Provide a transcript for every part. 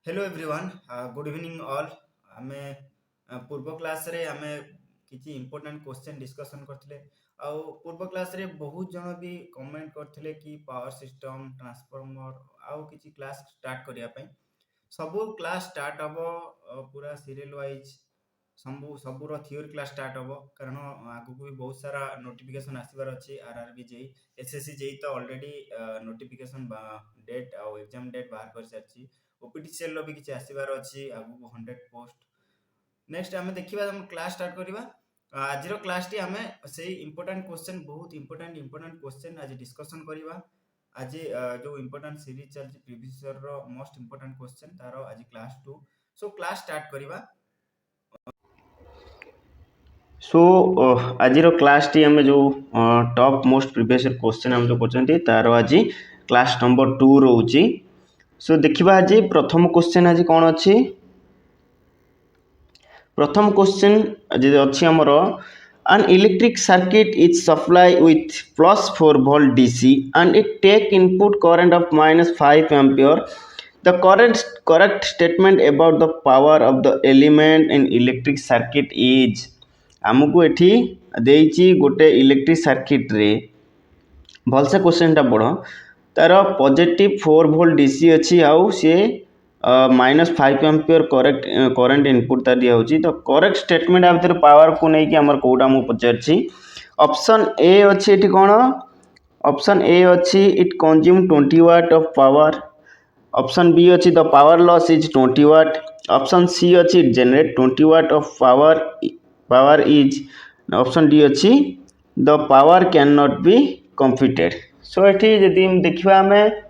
Hello everyone good evening all आमे पूर्व class रे आमे किछि इंपोर्टेंट क्वेश्चन डिस्कशन करथिले पूर्व क्लास रे बहुत जन भी कमेंट करथिले कि पावर सिस्टम ट्रांसफार्मर किछि क्लास स्टार्ट करिया पई सबु क्लास स्टार्ट हबो पूरा सीरियल वाइज सबुर थियोरी क्लास स्टार्ट हबो कारण आगु को भी बहुत सारा नोटिफिकेशन आसीबार अछि आरआरबी जेई एसएससी जेई तो ऑलरेडी नोटिफिकेशन डेट आ एग्जाम डेट बाहर कर सारछि ओपीटीसीएल रो भी किछि आसीबार अछि आगु को 100 पोस्ट नेक्स्ट आमे देखिबा हम क्लास स्टार्ट करिबा आज रो क्लास टी आमे सेही इंपोर्टेंट क्वेश्चन बहुत इंपोर्टेंट क्वेश्चन आज डिस्कशन करिबा आज जो इंपोर्टेंट सीरीज चलछि प्रीवियस ईयर रो मोस्ट इंपोर्टेंट क्वेश्चन तारो आज क्लास 2 सो क्लास स्टार्ट करिबा सो आज क्लास टी आम जो टॉप मोस्ट प्रीवियस क्वेश्चन आम जो कर तार आज क्लास नंबर 2 रोची सो देखिबा आज प्रथम क्वेश्चन आज कौन अच्छी प्रथम क्वेश्चन आज अच्छी आमर an electric circuit is supplied with plus 4 volt DC and it take input current of minus 5 ampere. The correct statement about the power of the element in electric circuit is आमको एठी देइची गोटे electric circuit रे भलसे question टा पढ़ तार positive 4 volt DC अच्छी आउ सी -5 ampere current input ता दिया होची तो करेक्ट स्टेटमेंट आ भीतर पावर को नै कि हमर कोडा मु पचारछि ऑप्शन ए अछि एठी कोन ऑप्शन ए अछि it consume 20 watt of power option B अछि the power loss is 20 watt option C अछि it generate 20 watt of power is option D अछि the power can not be computed so एठी यदि हम देखिबा हमें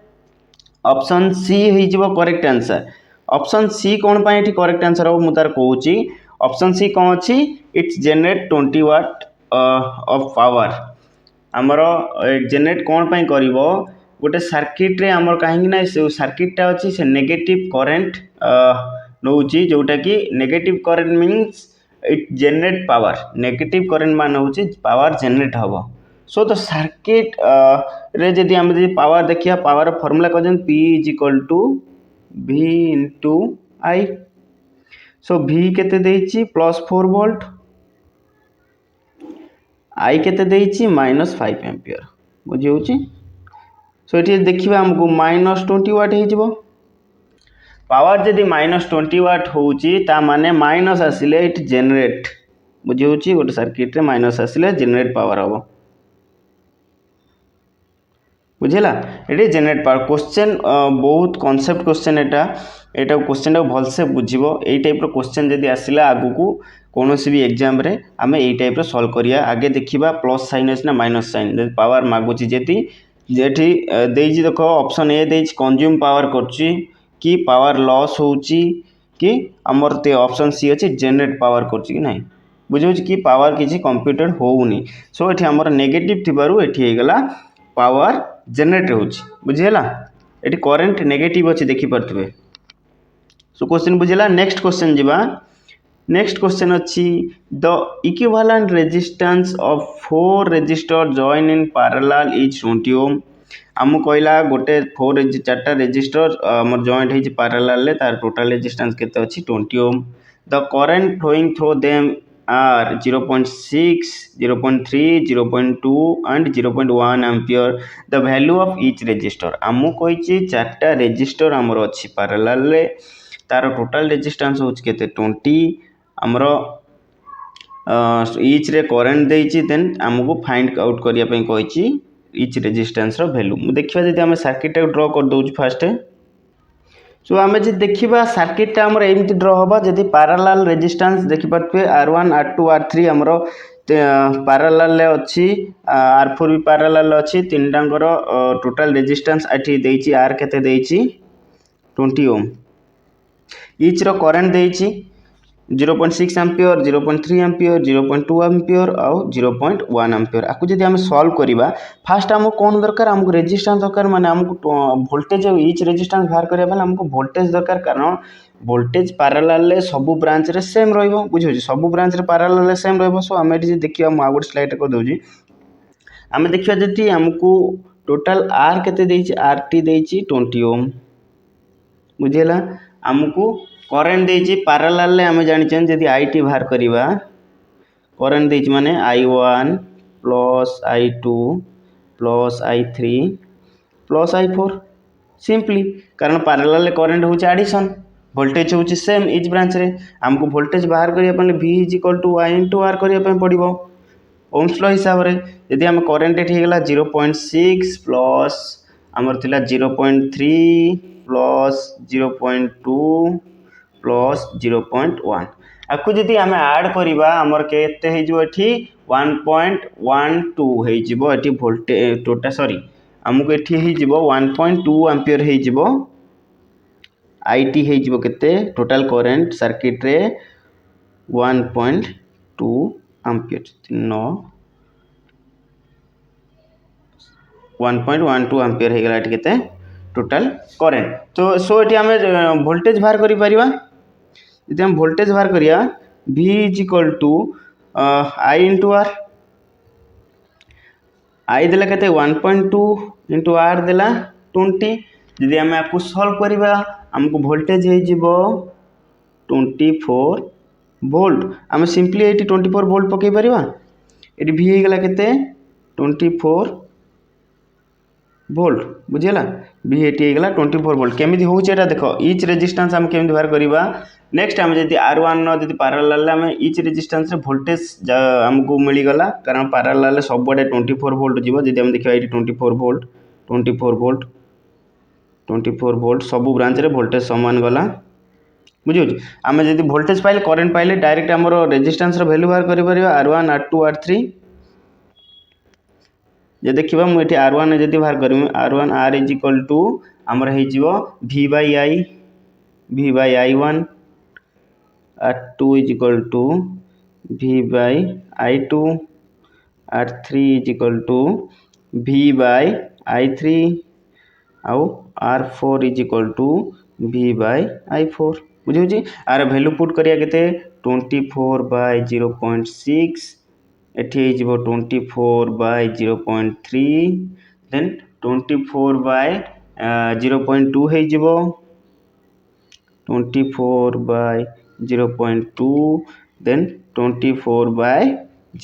option C हो correct answer option C कौन पाए एठी करेक्ट आंसर हो मु तार कहूची ऑप्शन सी कौन अछि it's generate 20 watt of power आमर जनरेट कौन पाए करिवो गोटे सर्किट रे आमर काहे ना से सर्किट टा अछि से नेगेटिव करंट नउची जोटा कि negative current means it generate power negative current मान होची पावर जनरेट हबो सो द सर्किट रे जदि हम पावर देखिया पावर फार्मूला कहजन P = V * I so V केते देइची +4 वोल्ट I केते देइची -5 एम्पियर बुझी होची सो एठी देखिबा हमको -20 वाट हे जिवो पावर जदि -20 वाट होची ता माने माइनस आसिले इट जनरेट बुझी होची गोटे सर्किट रे माइनस आसिले जनरेट पावर हबो बुझेला ये जनरेट पावर क्वेश्चन बहुत कॉन्सेप्ट क्वेश्चन एटा क्वेश्चन टा भलसे बुझिबो एई टाइप रो क्वेश्चन जदि आसिला आगु को कोनोसी भी एग्जाम रे हमें एई टाइप रो सॉल्व करिया आगे देखिबा प्लस साइन अछि ना माइनस साइन जदि पावर मागुची जेति जेठी देइची देखो ऑप्शन ए देइची कंज्यूम पावर करची कि पावर लॉस होची कि हमर ते ऑप्शन सी अछि जनरेट पावर करची कि नाही बुझौची कि पावर किछि कंप्यूटेड होउनी सो एठी हमर नेगेटिव थिबारु एठी हे गला पावर जनरेट होची बुझेला एटी करंट नेगेटिव अछि देखि परतबे सो क्वेश्चन बुझेला नेक्स्ट क्वेश्चन जिबा नेक्स्ट क्वेश्चन अछि the equivalent resistance of 4 resistor join in parallel is 20 ohm हम कहला गोटे 4 चारटा रेजिस्टर हमर जॉइंट हे पैरेलल ले तार टोटल रेजिस्टेंस केते अछि 20 ohm the current flowing through them are 0.6, 0.3, 0.2 and 0.1 ampere. The value of each resistor. आमु कोइची चारटा रेजिस्टर हमर अछि पैरेलल रे तार टोटल रेजिस्टेंस होच केते 20 हमर ईच रे करंट देइची देन हमको फाइंड आउट करिया पई कोइची ईच रेजिस्टेंस रो वैल्यू देखिबा जदि हम सर्किट ड्रा कर दोउ फर्स्ट सो आम जी देखा सर्किट आमर एमती ड्र हम जदि parallel resistance देखिपे R1 R2 R3 आमर पैरेलल अच्छी R4 भी पैरेलल अच्छी तीन टांगर टोटल रेजिस्टेंस एटी देइची R केते देइची 20 ओम ईच रो करंट देइची 0.6 एम्पियर 0.3 एम्पियर 0.2 एम्पियर आउ 0.1 एम्पियर आकु जदि हम सॉल्व करिबा फास्ट हमको कोन दरकार हमको रेजिस्टेंस दरकार माने हमको वोल्टेज ईच रेजिस्टेंस बाहर करिया बेले हमको वोल्टेज दरकार कारण वोल्टेज पैरेलल ले सब ब्रांच रे सेम रहइबो बुझियो सब ब्रांच रे पैरेलल ले सेम रहइबो सो हम एठी देखिया म आउट स्लाइड को दोजी हम देखिया जति हमको टोटल R केते देइची RT देइची 20 ओम बुझेगा आमको करेन्ट देछि पैरेलल रे आम जानिछन जदि आई बाहर करवा करेन्ट देछि माने I1 plus I2 plus I3 plus I4 simply कारण पैरेलल रे करेन्ट होछि एडिशन वोल्टेज होछि सेम इच ब्रांच रे हमको वोल्टेज बाहर करिया पने V I * R करिया पने पड़िबो ओम्स लॉ हिसाब रे यदि हम करेन्ट एठी गेला 0.6 प्लस हमर थिला 0.3 प्लस 0.2 प्लस 0.1 आकु जदि हम ऐड करिबा हमर केते हे जो एठी 1.12 हे जिवो एठी वोल्टेज टोटल सॉरी हमको एठी हे जिवो 1.2 एम्पियर हे जिवो आईटी हे जिवो केते टोटल करंट सर्किट रे 1.2 एम्पियर 1.12 एम्पियर हे गला एठी केते टोटल करंट तो सो एठी हम वोल्टेज बाहर करि परिबा यदि हम वोल्टेज बाहर करिया V I * R I देला केते 1.2 * R देला 20 यदि हम आपको सॉल्व करिबा हमको वोल्टेज हे जिवो 24 वोल्ट हम सिंपली एटी 24 वोल्ट पकई परिबा एटी V हे गला केते 24 वोल्ट बुझेला V एटी हे गला 24 वोल्ट केमिति होउछ एटा देखो ईच रेजिस्टेंस हम केमिति बाहर करिबा नेक्स्ट हम जदि R1 न जदि पैरेलल हम ईच रेजिस्टेंस रे वोल्टेज हमको मिली गला कारण पैरेलल रे सब बडे 24 वोल्ट जीवो जदि हम देखिबा एटी 24 वोल्ट 24 वोल्ट 24 वोल्ट सब ब्रांच रे वोल्टेज समान गला बुझियो हम जदि वोल्टेज पाइले करंट पाइले डायरेक्ट हमरो रेजिस्टेंस रो वैल्यू बाहर करि परिबा R1 R2 R3 जे देखिबा मु एठी R1 जदि बाहर करमु R1 R = हमर हे जिवो V by I1 R2 = V by I2 R3 = V by I3 आउ R4 = V by I4 बुझियो जी आर वैल्यू पुट करिया केते 24 by 0.6 एठी हे जिवो 24 by 0.3 देन 24 by 0.2 हे जिवो 24 by 0.2 देन 24 by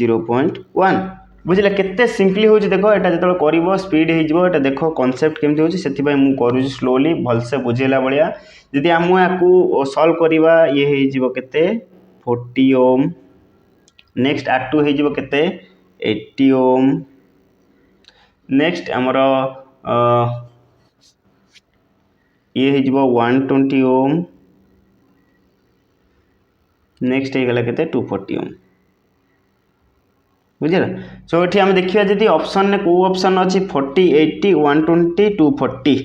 0.1 बुझिला केते सिंपली होची देखो एटा जतलो करिवो स्पीड हे जिवो एटा देखो कांसेप्ट केमति होची सेति भाई मु करूची स्लोली भलसे बुझेला बलिया यदि हम याकू सॉल्व करिवा ये हे जिवो केते 40 ओम नेक्स्ट R2 हे जिवो केते 80 ओम नेक्स्ट हमरो ये हे जिवो 120 ओम नेक्स्ट हे गला केते 240 ओम बुझिला सो एठी हम देखिया जदी ऑप्शन ने को ऑप्शन अछि 40 80 120 240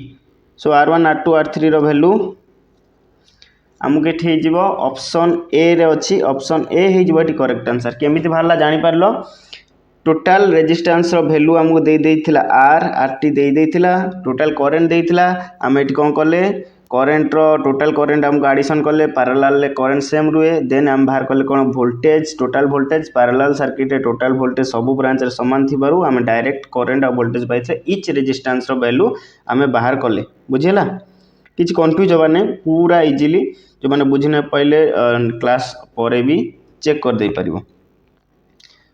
सो R1 R2 R3 रो वैल्यू हमके एठी हे जिवो ऑप्शन ए रे अछि ऑप्शन ए हे जिवो एठी करेक्ट आंसर केमिति भारला जानि पारलो टोटल रेजिस्टेंस रो वैल्यू हमको दे देथिला R RT दे देथिला टोटल करंट देथिला हम एठी कोन करले करंट रो टोटल करंट हमको एडिशन करले पैरेलल ले करंट सेम रुए देन हम बाहर करले कोन voltage total voltage parallel circuit रे टोटल वोल्टेज सब ब्रांच रे समान थिबारु हम डायरेक्ट करंट और वोल्टेज पाइथे ईच रेजिस्टेंस रो वैल्यू हमें बाहर करले बुझिला किछ कंफ्यूज होबा नै पूरा इजीली जो माने बुझिना पहिले क्लास परे भी चेक कर दे परिबो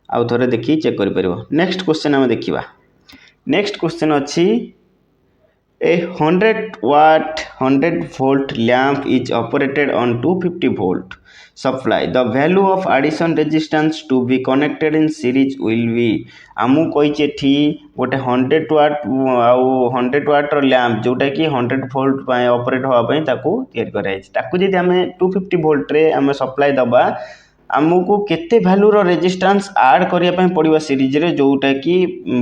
आउ थोरे देखि चेक करि परिबो नेक्स्ट क्वेश्चन हम देखिबा नेक्स्ट क्वेश्चन अछि A 100 watt 100 volt lamp is operated on 250 volt supply. The value of addition resistance to be connected in series will be आमु कहि छेठी गोटे 100 watt आउ 100 watt रो लैंप जोटा कि 100 volt पय ऑपरेट होबा पय ताकू तयार कराय छै ताकू जदि हमें 250 volt रे हमें सप्लाई दबा आमको केते वैल्यू रो रेजिस्टेंस ऐड करिया पय पड़िबा सीरीज रे जोटा कि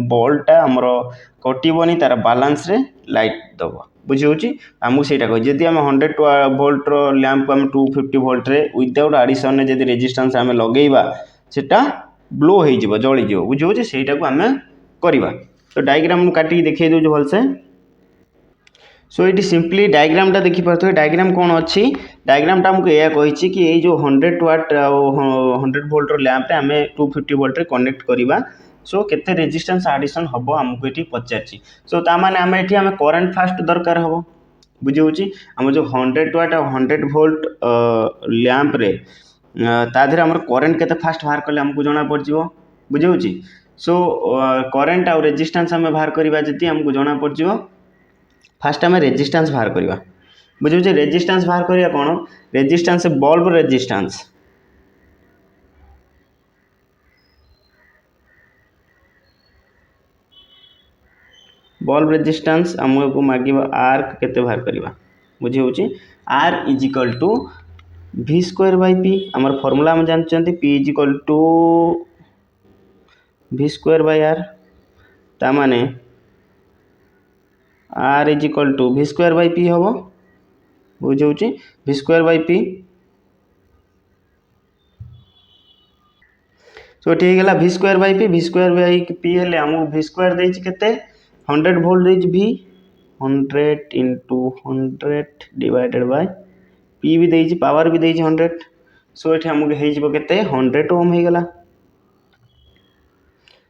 बॉलटा हमरो कटिबोनी तार बैलेंस रे लाइट दबो बुझी होची हमको सेटा कह जदि हम 100 वोल्ट रो लैंप को हम 250 वोल्ट रे विदाउट एडिशन रे जदि रेजिस्टेंस हम लगेइबा सेटा ब्लो हे जिवो जळी जिवो बुझी होची सेटा को हम करबा तो डायग्राम काटी देखै दउ जो भलसे सो इट सिंपली डायग्राम टा देखि परथो डायग्राम कोन अछि डायग्राम टा हमको एया कहिछि कि ए जो 100 वाट 100 वोल्ट रो लैंप रे हमें 250 वोल्ट रे कनेक्ट करिबा सो केते रेजिस्टेंस एडिशन हबो हमको एठी पचारछि सो ता माने हमें एठी हमें करंट फास्ट दरकार हबो बुझी होची हम जो 100 वाट और 100 वोल्ट लैंप रे ता देहरे हमर करंट केते फास्ट बाहर कले हमको जना पड़ जिवो बुझी होची सो करंट और रेजिस्टेंस हम बाहर करबा जति हमको जना पड़ जिवो फास्ट हम रेजिस्टेंस बाहर करबा बुझी होची रेजिस्टेंस बाहर करिया कोन resistance bulb resistance bulb resistance आमको मागिबा आर केते बाहर करबा बुझी होची R is equal to v square by p हमर फार्मूला हम जानचंती p is equal to v square by r ता माने r is equal to v square by p हबो बुझी होची v square by p so ठीक है v स्क्वायर बाय p हेले हमको v स्क्वायर देछि केते 100 वोल्ट देछि v 100 into 100 divided by p भी देछि पावर भी देछि 100 सो एठी हमको हे जिवो केते 100 ओम हे गला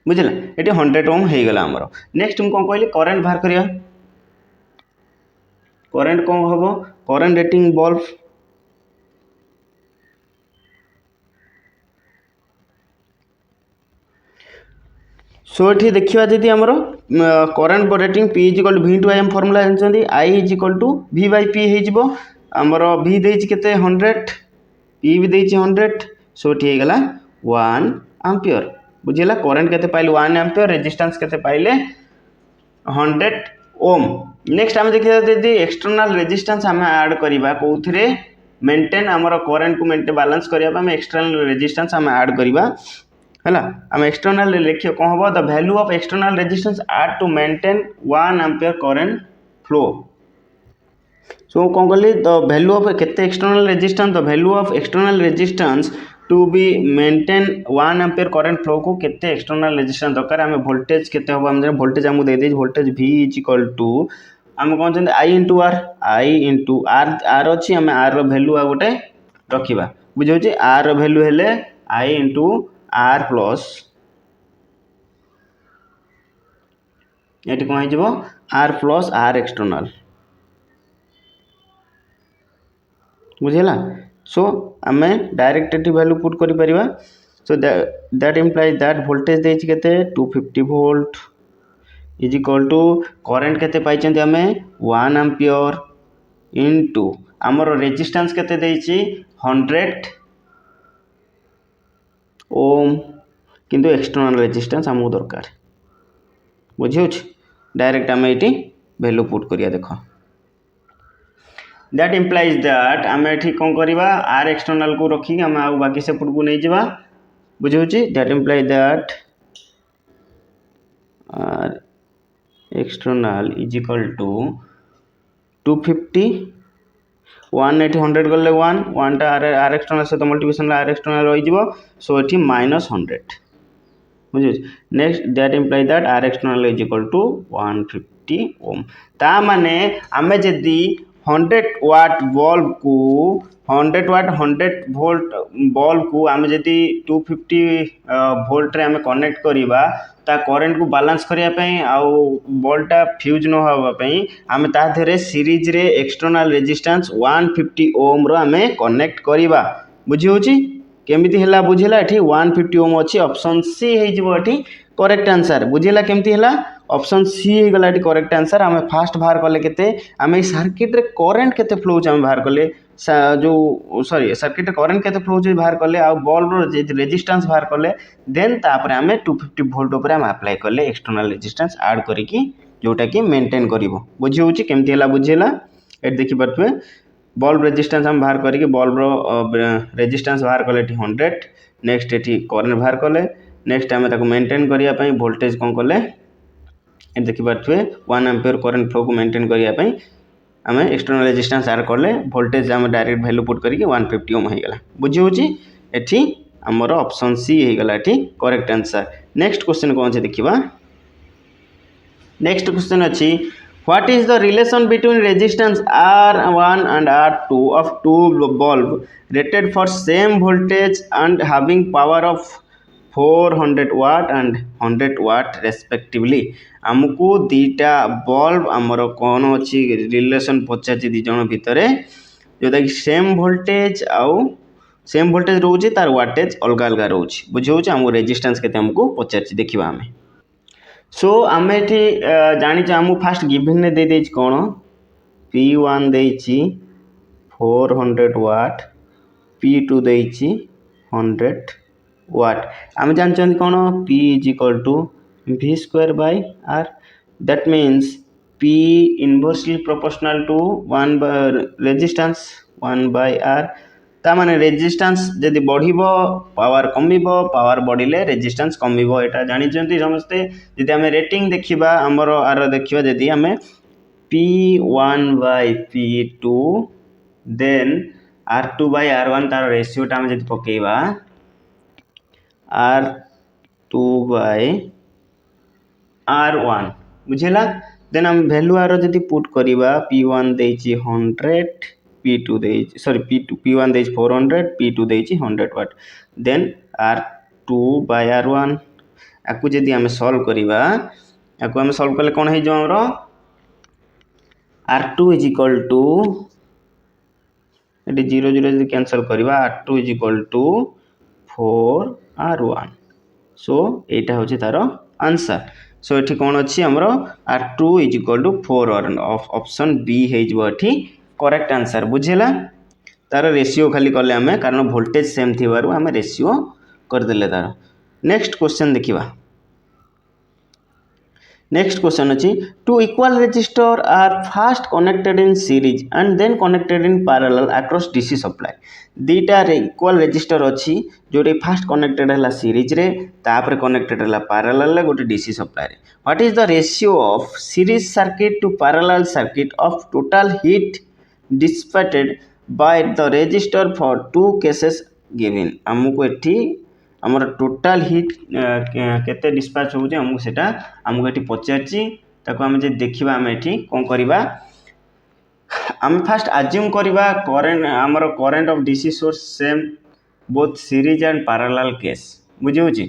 बुझला एठी 100 ओम हे गला हमरो नेक्स्ट हम कोन कहली करंट बाहर करिया करंट कोन हबो करंट रेटिंग बल्ब सो ये देखा जी आमर current rating P is equal to v to I एम फर्मूला जानते I is equal to v by p होमर v देछि केते 100 p भी देछि 100 सो ये गला 1 एम्पियर बुझिला करंट केते पाइले 1 एम्पियर रेजिस्टेंस केते पाइले 100 ओम नेक्स्ट आम देखिया यदि एक्सटर्नल रेजिस्टेंस आम ऐड करबा कोउथरे मेंटेन आमर करंट को मेंटेन बैलेंस करबा हम एक्सटर्नल रेजिस्टेंस आम ऐड करबा है आम एक्सटर्नल लिखिए कौन हम the value of external resistance R to maintain 1 ampere current flow so कौन कहली द वैल्यू ऑफ केते external resistance the value of external resistance to be maintain 1 ampere current flow को केते एक्सटर्नल रेजिस्टेंस दरकार आम वोल्टेज केते हम हम वोल्टेज हमको दे दे voltage v is equal to आम कौन चंदे i इंटू r r अच्छी आम r रो वैल्यू आ गोटे रखिबा बुझौ छी r रो वैल्यू हेले i इंटू r प्लस ये कौन हो r प्लस r एक्सटर्नल बुझेगा सो आम डायरेक्ट ये वैल्यू पुट करि परिबा so that implies that voltage देछि केते 250 volt is equal to current केते पाइछन्ते आमे 1 एम्पियर इनटू हमर रेजिस्टेंस केते देछि 100 ओम किंतु एक्सटर्नल रेजिस्टेंस हमको दरकार बुझी डायरेक्ट आम ये वैल्यू पुट करिया देखो दैट इम्प्लाइज दैट आम ये कौन करवा आर एक्सटर्नल को रखिक आम आ बाकी सेपट को नहीं जावा बुझे that implies that R external is equal to 250 1 एटी 100 गले 1 1 टा आर एक्सटर्नल सहित मल्टीप्लिकेशन आर एक्सटर्नल रही सो ये -100 बुझे next that implies that R external is equal to 150 ohm ता माने आमे जदी 100 वाट बल्ब को 100 वाट 100 वोल्ट बल्ब को आमे जदी 250 वोल्ट रे आमे कनेक्ट करिबा ता करंट को बैलेंस करिया पई आउ बल्बटा फ्यूज न होबा पई आमे ता धरे सीरीज रे एक्सटर्नल रेजिस्टेंस 150 ओम रो आमे कनेक्ट करिबा बुझी होची केमिति हला बुझिला एठी 150 ओम अछि ऑप्शन सी हे जिवो एठी करेक्ट आंसर बुझिला केमिति हला ऑप्शन सी हे गला एठी करेक्ट आंसर आमे फास्ट बाहर करले केते आमे सर्किट रे करंट केते फ्लो छ आमे बाहर करले जो सॉरी सर्किट रे करंट केते फ्लो छ बाहर करले आ बल्ब रो रेजिस्टेंस बाहर करले देन तापर आमे 250 वोल्ट ऊपर आमे अप्लाई करले एक्सटर्नल रेजिस्टेंस ऐड करिकि जोटा कि मेंटेन करिवो बुझी होची केमिति हला बुझिला एठी देखि परथुए बल्ब रेजिस्टेंस हम बाहर करिकि बल्ब रो रेजिस्टेंस बाहर कले 100 नेक्स्ट एठी करंट बाहर कले नेक्स्ट आमे ताको मेंटेन करिया पई वोल्टेज कोन कले ए देखि पाथुए 1 एम्पियर करंट फ्लो को मेंटेन करिया पई आमे एक्सटर्नल रेजिस्टेंस ऐड करले वोल्टेज आमे डायरेक्ट वैल्यू पुट करिकि 150 ओम हे गला बुझी होची एठी हमर ऑप्शन सी हे गला एठी करेक्ट आंसर नेक्स्ट क्वेश्चन कोन छै देखिबा नेक्स्ट क्वेश्चन अछि What is the relation between resistance R1 and R2 of two bulb rated for same voltage and having power of 400 watt and 100 watt respectively आमको दीटा bulb आमर कौन अच्छी relation पचार दी जन भितर जोटा कि सेम वोल्टेज आउ सेम वोल्टेज रोचे तार वाटेज अलग अलग रोचे बुझे आमको रेजिस्टेंस केते हमको पचार देखा आम सो आम ये जानी आमको फास्ट गिवन ने दे देछि कौन P1 देछि 400 वाट P2 देछि 100 वाट आम जानते कौन P is equal to V square by R that means P inversely proportional to 1 resistance 1 by R ता माने रेजिस्टेंस जदि बढ़िबो पावर कमिबो पावर बढ़िले रेजिस्टेंस कमिबो एटा जानि जंती समस्ते जदि हमें रेटिंग देखिबा हमर आर देखिबा जदि हमें P1 by P2 then R2 by R1 तार रेशियो टा हम जदि पकेबा R2 by R1 बुझेला देन हम वैल्यू आर जदि पुट करिबा P1 देछि 100 P2 देछि सॉरी P1 देछि 400 P2 देछि 100 वाट देन R2 by R1 आकु जदि हम सॉल्व करिबा आकु हम सॉल्व करले कोन हे जो हमरो R2 is equal to ये 0 0 जदि कैंसिल करिबा R2 is equal to 4 R1 सो एटा होछि तारो आंसर सो एठी कोन अछि हमरो R2 is equal to 4 R1 option B हे जबो एठी करेक्ट आंसर बुझेला तार रेशियो खाली करले हमें कारण वोल्टेज सेम थिबारु हमें रेशियो कर देले तार नेक्स्ट क्वेश्चन देखिबा नेक्स्ट क्वेश्चन अछि two equal resistor R first connected in series and then connected in parallel across DC supply दीटा रे इक्वल रेजिस्टर अछि जोटे फर्स्ट कनेक्टेड हला सीरीज रे तापर कनेक्टेड हला पैरेलल रे गोटे डीसी सप्लाई रे what is the ratio of series circuit to parallel circuit of total heat dissipated by the resistor for two cases given हमको एठी आमर टोटाल हिट केते डिस्पैच होउजे हमको सेटा हमको एठी पचारची ताको हम जे देखिबा हम एठी कोन करिबा हम फर्स्ट अज्यूम करिबा करंट आमर current of DC source same both series and parallel case बुझे होची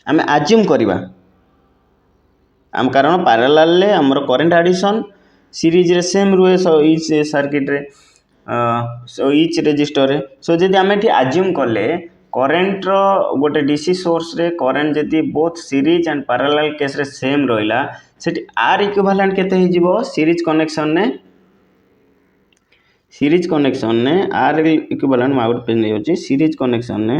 हम अज्यूम करिबा हम कारण पैरेलल ले आमर करंट एडिशन सीरीज रे सेम रुए सो इच सर्किट रे सो इच रेजिस्टर रे सो जदि हम एठी अज्यूम करले करेन्ट रो गोटे डीसी सोर्स रे करेन्ट जदि both series and parallel case रे सेम रहिला सेठी आर इक्विवेलेंट केते हे जिवो सीरीज कनेक्शन ने आर इक्विवेलेंट माउट पे नै होची सीरीज कनेक्शन ने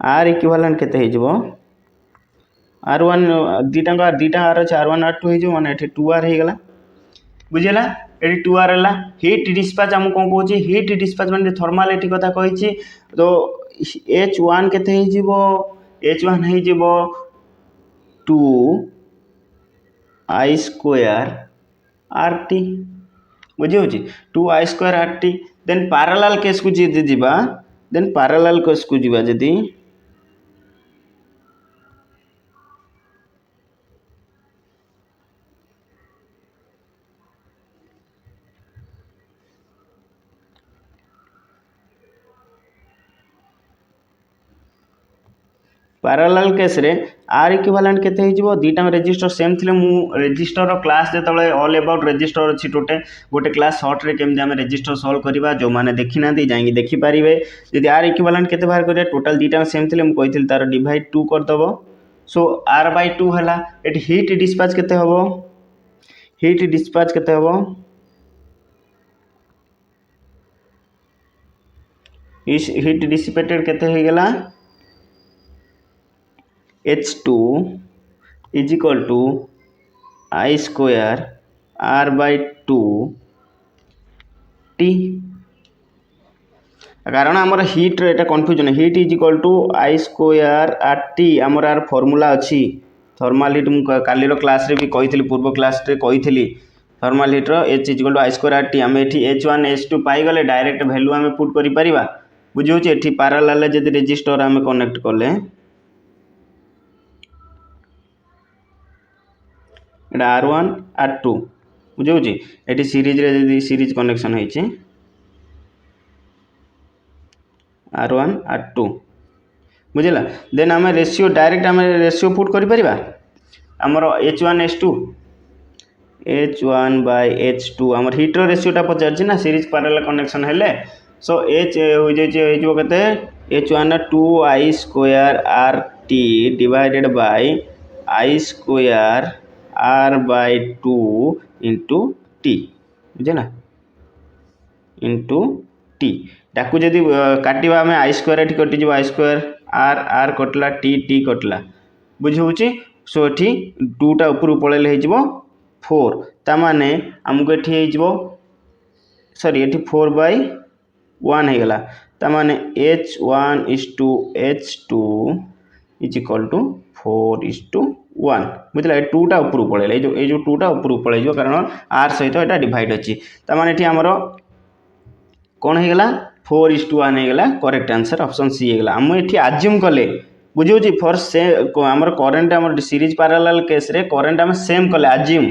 आर इक्विवेलेंट केते हे जिवो R1 दीटा आर अछि R1 R2 हे जिवो माने एठी 2R हे गेला बुझेला एटी 2R हला हीट डिस्पैच हम कोन कहूची हीट डिस्पैच माने थर्मल एटी कथा कहिची तो H1 केते हे जिवो H1 हे जिवो 2 I स्क्वायर RT बुझे होची 2 I square RT then parallel case को जे दिबा देन पैरेलल केस को जिबा जदी पैरेलल केस रे आर इक्विवेलेंट केते हे जिवो दीटा रेजिस्टर सेम थिले मु रेजिस्टर रो क्लास जेतले ऑल अबाउट रेजिस्टर अछि टोटे गोटे क्लास शॉर्ट रे केम हम रेजिस्टर सॉल्व करबा जो माने देखि नांती जाई देखि परिबे यदि आर इक्विवेलेंट केते बाहर करिया टोटल दीटा सेम थिले मु कहिथिल तार डिवाइड 2 कर दबो सो r by 2 हला एट हीट डिस्पैच केते हबो हीट डिस्पैच केते हबो इस हीट डिसिपेटेड केते हे गेला H2 is equal to I square R by 2 T कारण आमर हीट रे एटा confusion heat is equal to I square RT आमर आर फार्मूला अछि थर्मल हीट मु काली रो क्लास रे भी कहितली पूर्व क्लास रे कहितली थर्मल हीट रो H is equal to I square RT हम एठी H1 H2 पाई गले डायरेक्ट वैल्यू हम पुट करि परिबा बुझियो जे एठी पैरेलल जदि रेजिस्टर हम कनेक्ट करले R1 R2 बुझे ये सीरीज रे जदि सीरीज कनेक्शन होइछे R1 R2 बुझला देन आम रेशियो डायरेक्ट आम रेशियो पुट करि परिबा आमर H1 H2 H1 by H2 आमर हीटर रेशियोटा पचार ना सीरीज पैरेलल कनेक्शन हेले सो H हो जाए H1 2I square RT divided by I square R by 2 into T बुझेना इंटू T ताकू जदि काटिबा आम I स्क्वायर एठी कटि जिवो I स्क्वायर R R कटला T कटला बुझे सो एठी 2 टा ऊपर पळेले हे जिवो 4 ता माने हमको एठी हे जिवो सॉरी एठी 4 by 1 हे गला ता माने H1 is to H2 is equal to 4 is to 1 बुझला ए 2 टा ऊपर पळेले ए जो 2 टा ऊपर पळे जिवो कारण R सहित एटा डिवाइड अछि ता माने एठी हमरो कौन है गला 4 is to 1 है गला करेक्ट आंसर ऑप्शन सी है गला हम एठी अज्यूम कले बुझियो फॉर से हमर करंट हमर सीरीज पैरेलल केस रे करंट हम सेम कले अज्यूम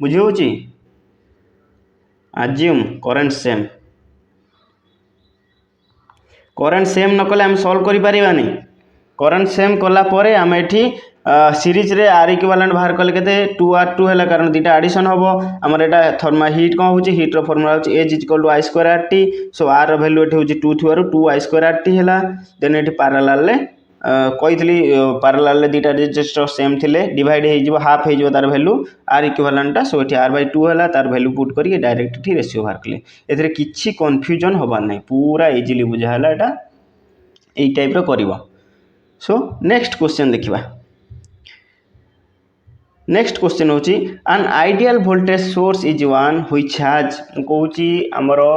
बुझियो अज्यूम करंट सेम न कले हम सॉल्व करि परिबानी करंट सेम कला परे हम एठी सीरीज रे आर इक्विवेलेंट बाहर कले केते 2R2 हैला कारण दीटा एडिशन हबो हमर एटा थर्मा हीट कोन होची हीट रो फार्मूला होची H = I स्क्वायर RT सो R रो वैल्यू एठी होची 2 थिवारु 2I स्क्वायर RT हैला देन एठी पैरेलल ले कहितली पैरेलल ले दीटा रेजिस्टर सेम थिले डिवाइड हे जिवो हाफ हे जिवो तार वैल्यू R इक्विवेलेंट ता सो एठी R/2 हैला तार वैल्यू पुट करी डायरेक्ट एठी रेशियो बाहर कले एथरे किछि कंफ्यूजन होबा नै पूरा इजीली बुझा हैला एटा एई टाइप रो करिवो सो नेक्स्ट क्वेश्चन देखिबा नेक्स्ट क्वेश्चन होची an ideal voltage source is one which has कहूची हमरो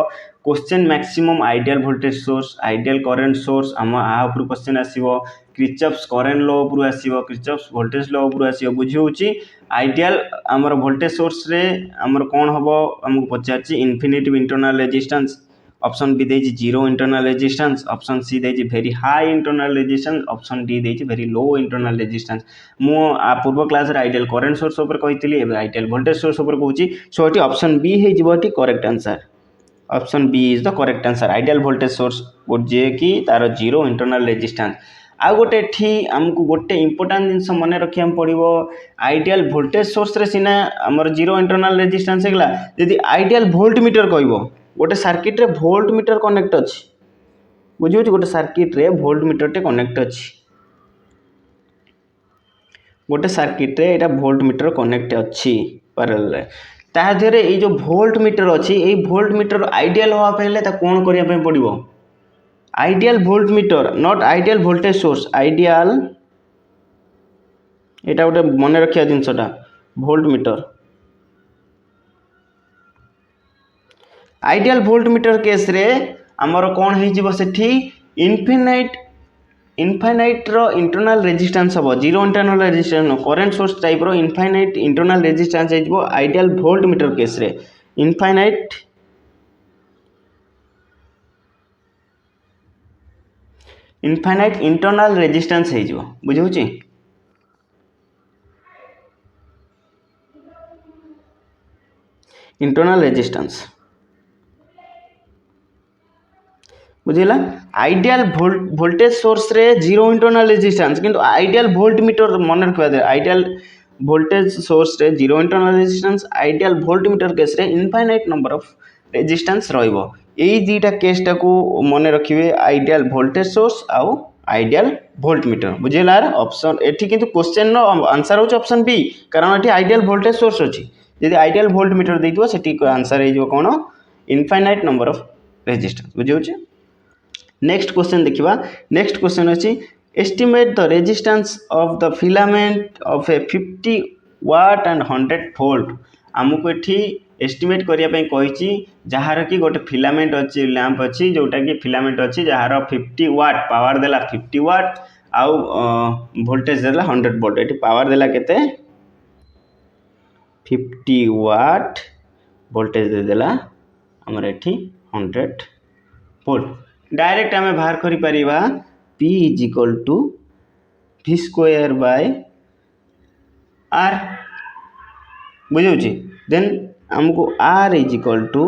question maximum ideal voltage source ideal current source हम आ ऊपर क्वेश्चन आसीबो क्रिचॉफ्स करंट लॉ ऊपर आसीबो क्रिचॉफ्स वोल्टेज लॉ ऊपर आसीबो बुझी होची आइडियल हमरो वोल्टेज सोर्स रे हमरो कोन हबो हमको पचारची infinity internal resistance option B देजी zero internal resistance option C देजी very high internal resistance option D देजी वेरी लो इंटरनल रेजिस्टेंस मु आ पूर्व क्लास रे आइडियल करंट सोर्स ऊपर कहितली एबे आइडियल वोल्टेज सोर्स ऊपर कहूची सो एटी ऑप्शन बी हे जिवोटी correct answer option B is the correct answer ideal voltage source जे कि तार जीरो इंटरनल रेजिस्टेंस आ गोटे ठी हमको गोटे इंपोर्टेंट जिनस मन रखिया पड़ो आइडियल वोल्टेज सोर्स रे सिना हमर जीरो इंटरनल रेजिस्टेंस हेगला यदि आइडियल वोल्ट मीटर कहबो गोटे सर्किट रे वोल्ट मीटर कनेक्ट अछि बुझियो गोटे सर्किट रे वोल्ट मीटर टे कनेक्ट अछि गोटे सर्किट रे एटा वोल्ट मीटर कनेक्ट अछि पैरेलल रे ता देरे ए जो वोल्ट मीटर अछि ए वोल्ट मीटर आइडियल होआ पहले ता कोन करिया पे पड़िबो ideal voltmeter not ideal voltage source ideal एटा गोटे मन रखिया जिनसटा voltmeter ideal voltmeter case रे हमर कोन हे जिवो सेठी इनफाइनाइट रो इंटरनल रेजिस्टेंस हबो zero internal resistance current source type रो इनफाइनाइट इंटरनल रेजिस्टेंस हे जिवो आइडियल वोल्ट मीटर केस रे इनफाइनाइट इंटरनल रेजिस्टेंस हे जिवो बुझौची इंटरनल रेजिस्टेंस बुझिला आइडियल वोल्टेज सोर्स रे जीरो इंटरनल रेजिस्टेंस किंतु आइडियल वोल्ट मीटर मन रखबा दे आइडियल वोल्टेज सोर्स रे zero internal resistance ideal voltmeter case रे इनफाइनाइट नंबर ऑफ रेजिस्टेंस रहइबो एई दीटा केस टाकू मन रखिबे आइडियल वोल्टेज सोर्स आउ आइडियल वोल्ट मीटर बुझिला ऑप्शन एठी किंतु क्वेश्चन नो आंसर होच ऑप्शन बी कारण एठी आइडियल वोल्टेज सोर्स अछि यदि आइडियल वोल्ट मीटर देइतो सेठी आंसर हे जो कोन इनफाइनाइट नंबर ऑफ रेजिस्टेंस बुझियोचे नेक्स्ट क्वेश्चन देखिबा नेक्स्ट क्वेश्चन अछि estimate the resistance of the filament of a 50 watt and 100 volt हमको एठी एस्टिमेट करिया पई कहिची जहार की गोटे फिलामेंट अछि लैंप अछि जोटा की फिलामेंट अछि जहार 50 वाट पावर देला 50 वाट आउ वोल्टेज देला 100 वोल्ट एठी पावर देला केते 50 वाट वोल्टेज दे देला हमर एठी 100 वोल्ट डायरेक्ट हमें बाहर करि परिबा P = V² by R बुझौची देन आमको R is equal to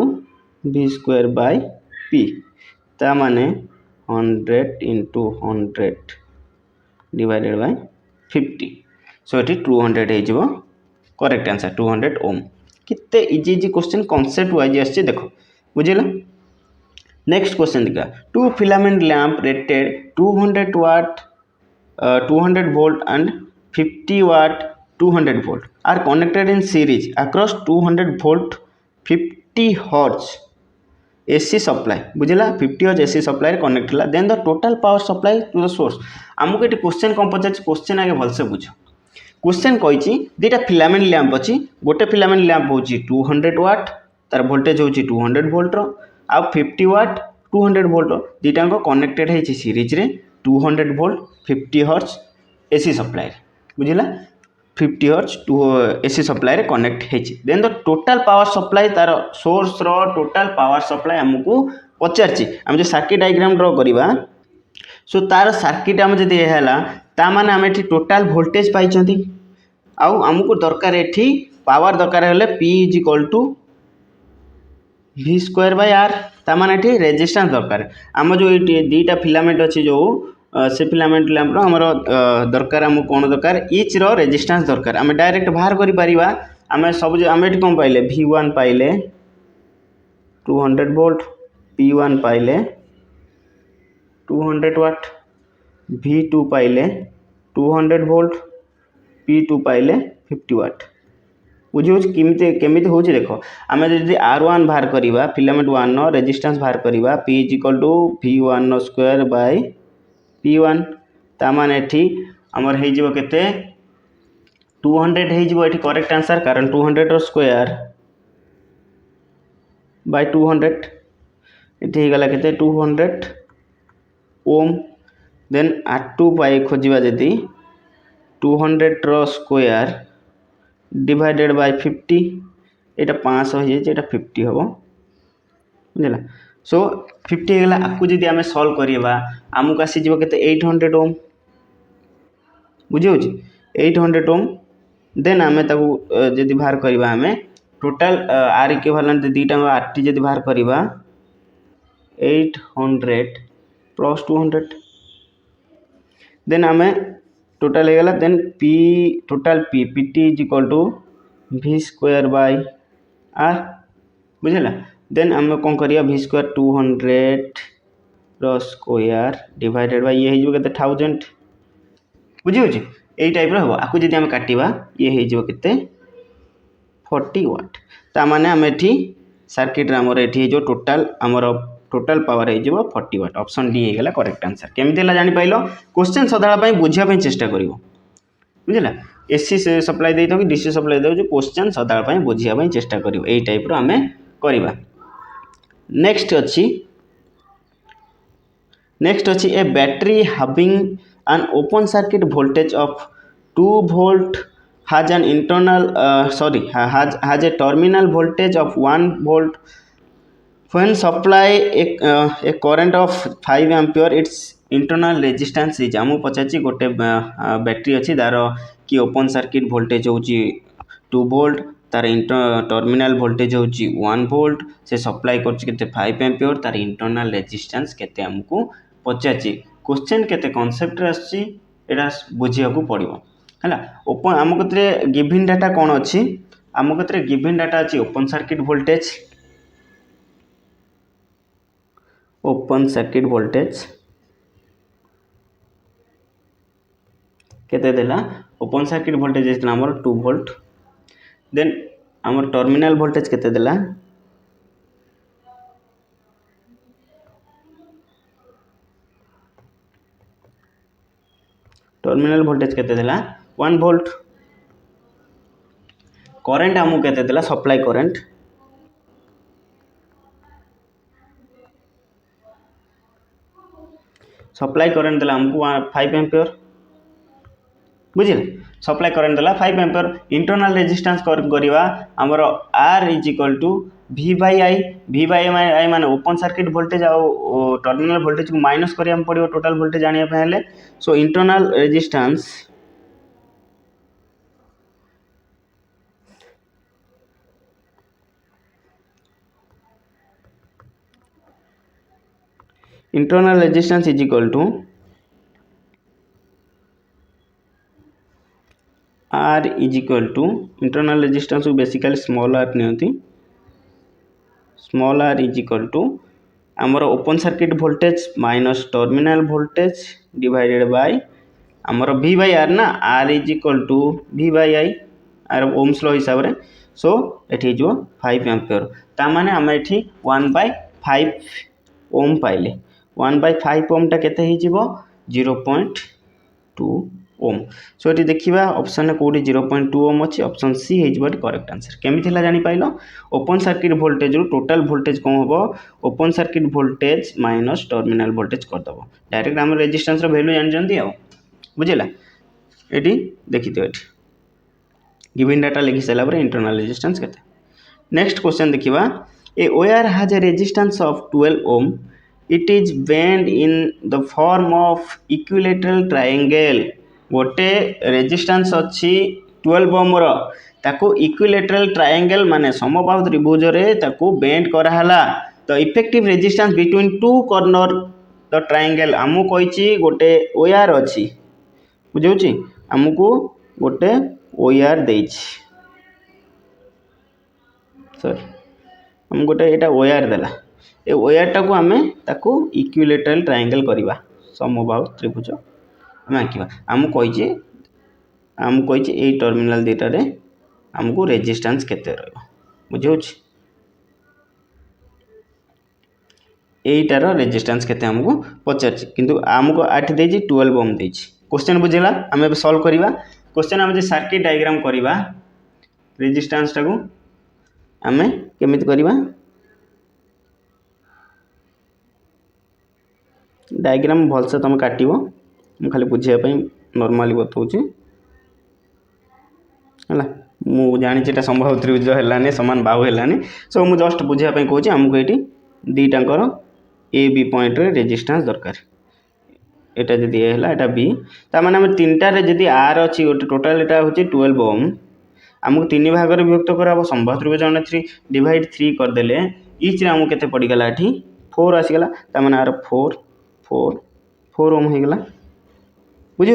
v square by P ता माने 100 इंटू 100 डिवाइडेड बाय 50 सो ये 200 हो करेक्ट आंसर 200 ओम कितने easy easy question concept wise आसছে देखो बुझिला नेक्स्ट क्वेश्चन देखा two filament lamp rated 200 watt 200 volt and 50 watt 200 volt are connected in series across 200 volt 50 hertz AC supply बुझला 50 hertz AC supply रे connect होला then the total power supply to the source हमको ये question कौन पचार question आगे भलसे बुझ question कही दुटा फिलामेंट लैंप अच्छी गोटे फिलामेंट लैंप हूँ 200 वाट तार वोल्टेज हूँ 200 volt आ 50 वाट 200 volt दुटा कनेक्टेड है सीरीज रे 200 volt 50 hertz AC सप्लाई बुझला 50 hertz टू AC सप्लाई रे कनेक्ट है then the total power supply तार सोर्स रो टोटल पावर सप्लाई हमको पचार आम जो सर्किट डायग्राम ड्रॉ करवा सो तार सर्किट आम जब है ता माने आम एठी टोटल वोल्टेज पाई आउ आमको दरकार एठी पावर दरकार हेले P is equal to v square by r ता माने एठी रेजिस्टेंस दरकार आम जो दुटा फिलामेंट अच्छी जो से फिलामेंट लैंप रो हमर दरकार आम कौन दरकार इच रो रेजिस्टेंस दरकार आम डायरेक्ट बाहर करि परिबा आम सब आम एठी कोन पाइले v1 पाइले 200 वोल्ट p1 पाइले 200 वाट v2 पाइले 200 वोल्ट p2 पाइले 50 वाट बुझे केमी हूँ देख आम जब R1 बाहर करवा फिलामेंट 1 रेजिस्टेंस बाहर करवा P is equal to v1 square by p1 ता माने एठी हमर हे जिवो केते 200 हे जिवो एठी करेक्ट आंसर कारण 200 रो स्क्वायर बाय 200 एठी हे गला केते 200 ओम देन R2 पाई खोजिबा जदी 200 रो स्क्वायर डिवाइडेड बाय 50 एटा 500 हो जाए एटा 50 होबो बुझला सो 50 हेगला आकु जदी आमे सॉल्व करिबा आमुक आसी जिवो केते 800 ओम बुझे होची 800 ओम देन आमे ताकू जदी बाहर करिबा आमे टोटल आर इक्विवेलेंट दीटा आरटी जदी बाहर करिबा 800 प्लस 200 देन आमे टोटल हेगला then P total P PT is equal to v square by r बुझला देन आम कौन करिया v स्क्वायर 200 रो स्क्वायर डिवाइडेड बाय ये हो केते 1000 बुझी होची एई टाइप रो हो आकु जदी हम काटिबा ये हो केते 40 वाट ता माने हम एठी सर्किट हमर एठी जो टोटल हमर टोटल पावर हो 40 वाट ऑप्शन डी हेगला करेक्ट आंसर केमती जानि पाइलो क्वेश्चन सदाला बुझिया चेष्टा करिवो बुझला एसी से सप्लाई दे कि डीसी सप्लाई दे क्वेश्चन सदाला बुझिया चेष्टा करिवो एई टाइप रो आमे करिबा नेक्स्ट अच्छी a battery having an open circuit voltage of 2 volt has an internal has a terminal voltage of 1 volt when supply a current of 5 ampere its internal resistance is आमु पचाची गोटे battery अच्छी तार कि open circuit voltage होची 2 volt तार terminal voltage होची 1 volt से supply करछि केते 5 एम्पियर तार इंटरनल रेजिस्टेंस केते हमकु पचाची क्वेश्चन केते कांसेप्ट रे आछि एडा बुझिया को पड़िबो हला ओपन आम कतरे गिवन डाटा कोन अछि आम कतरे गिवन डाटा अछि ओपन सर्किट वोल्टेज केते देला ओपन सर्किट वोल्टेज देला हमर 2 वोल्ट देन हमर टर्मिनल वोल्टेज केते देला टर्मिनल वोल्टेज केते देला 1 वोल्ट करंट हमु केते देला सप्लाई करंट देला हमको 5 एम्पियर बुझिले सप्लाई करंट देला 5 एम्पियर इंटरनल रेजिस्टेंस करबा हमर R is equal to V by I माने ओपन सर्किट वोल्टेज आ टर्मिनल वोल्टेज को माइनस करिया पड़ियो टोटल वोल्टेज जानिया पहले so internal resistance internal resistance is equal to R is equal to internal resistance को बेसिकली स्मॉल r नियंती small r is equal to आमर open circuit voltage minus terminal voltage divided by आमर V by R ना R is equal to V by I are Ohm's law हिसाब रे सो एठी जो 5 ampere ता माने हम एठी 1/5 ओम पाइले 1/5 ओम टा केते ही जीवो 0.2 ओम सो ये देखा ऑप्शन कौटी 0.2 ओम अच्छी ऑप्शन सी हो करेक्ट आंसर केमी जानी पाइल ओपन सर्किट वोल्टेज रु टोटल वोल्टेज कौन हम open circuit voltage minus terminal voltage करदेव डायरेक्ट आम रेजिस्टेंस वैल्यू जानते आउ बुझेगा ये देखी ये गिवन डाटा लिखी सारापर इंटरनल रेजिस्टेंस केते नेक्स्ट क्वेश्चन देखा a wire has a resistance of 12 ohm it is bend in the form of equilateral triangle गोटे रेजिस्टेंस अच्छी 12 ओम ताको इक्विलेटरल ट्रायंगल माने समबाहु त्रिभुज रे ताको बेंड कराला तो effective resistance between two corner the triangle आमु कहिछि गोटे वायर अच्छी बुझौछि आमको गोटे वायर देछि सॉरी हम गोटे एटा वायर देला ए वायर टाको आमे ताको इक्विलेटरल ट्रायंगल करबा समबाहु त्रिभुज आम आँकवा आम कही ए टर्मिनाल दुटा आमको रेजिस्टेंस केते बुझे यहीटार रेजिस्टेंस केते आमको पचार किंतु आमको आठ देछि 12 ओम देछि क्वेश्चन बुझेला आम सॉल्व करवा क्वेश्चन आम सर्किट डायग्राम करवा रेजिस्टेंस टाको आम केमिति करवा डायग्राम भलसे तुम काटिबो मु खाली बुझापी नॉर्मली बताऊँ है मु जानी संभव त्रिभुज है सामान बाहु है सो मुझे जस्ट बुझापी कहूँ आमको ये दीटाकर ए बी पॉइंट रे रेजिस्टेंस दरकार एटा जदि ए है एटा बी तार माने तीन टारे जदि आर अच्छी गोटे टोटाल एटा होची 12 ओम आमको तीन भाग में विभक्त करा संभव त्रिभुज 3 डिवाइड 3 करदेले इच रे आमको केते पड़गला एठी 4 आसीगला तार माने आर 4 ओम हो गला बुझे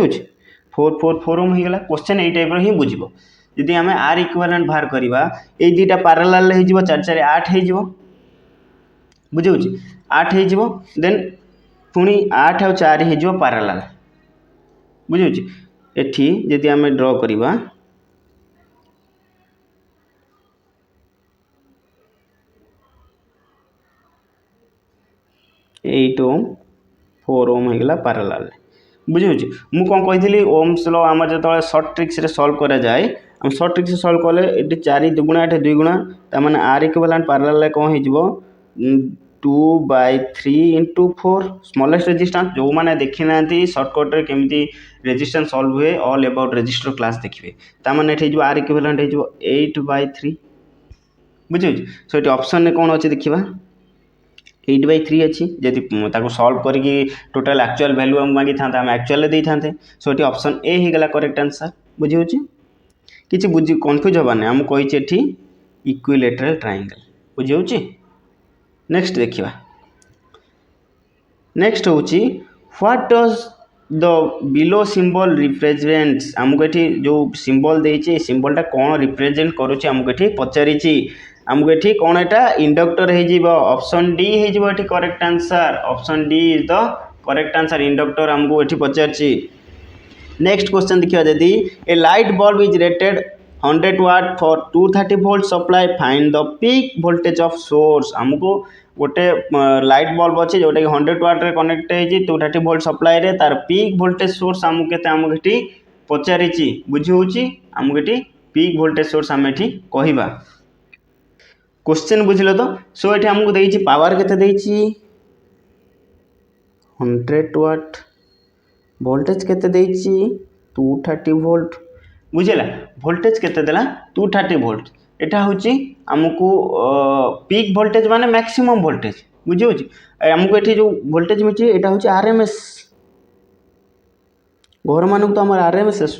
4 ओम हो गला क्वेश्चन यही टाइप ही बुझब जदि आम आर इक्विवेलेंट बाहर करवा ये दुटा पैरेलल हो 4 4 8 हो बुझे 8 हो देन पुणी 8 और 4 हो पैरेलल बुझे एठी जदि आम ड्रॉ करवा 8 ओम 4 ओम होगा पैरेलल बुझे मु कौन कही ओम्स लॉ आम जो सर्ट ट्रिक्स रे सॉल्व करा जाए हम सर्ट ट्रिक्स सॉल्व कले ये 4 दुगुणा ये 2 गुणा तार आर इक्विवेलेंट पैरेलल कौन हो 2/3 इंटू 4 स्मॉलेस्ट रेजिस्टेंस जो मैंने देखी ना सर्टकट रे केमिति रेजिस्टेंस सॉल्व हुए ऑल अबाउट रेजिस्टर क्लास देखिए तार ये आर इक्विवेलेंट हो 8/3 बुझे सो ये ऑप्शन में कौन अच्छे देखा 8/3 अच्छी जदि सॉल्व करके टोटाल एक्चुअल वैल्यू हम मांगी था आम एक्चुअल दे था सो ये ऑप्शन ए ही गला करेक्ट आंसर बुझे किसी बुझी कन्फ्यूज हबार ना आम कही इक्विलेटरल ट्रायंगल बुझे नेक्स्ट देखा नेक्स्ट हूँ what does the below symbol represents आमको ये जो सिंबल देती सिंबलटा कौन रिप्रेजेंट करुच्ची आमको ये पचारि आमको ये कौन एटा इंडक्टर हो ऑप्शन डी हो correct answer option D is the correct answer inductor आमको ये पचारि नेक्स्ट क्वेश्चन देखिए जदि a light bulb is rated 100 watt for 230 volt supply find the peak voltage of source आमको गोटे लाइट बल्ब अच्छे जोटा कि 100 वाट रे कनेक्ट हो 230 वोल्ट सप्लाई रे तार पीक वोल्टेज सोर्स आमको केते आमको ये पचारि बुझे आमको ये पीक वोल्टेज सोर्स आम ये कहवा क्वेश्चन बुझल तो सो ये आमको देती पावर केते 100 वाट वोल्टेज केते 230 वोल्ट बुझेला वोल्टेज केते देला 230 वोल्ट एटा होची हमको पीक वोल्टेज माने मैक्सिमम वोल्टेज बुझे हमको ये जो वोल्टेज मिली एटा होची आरएमएस घर मानक तो आम आरएमएस आस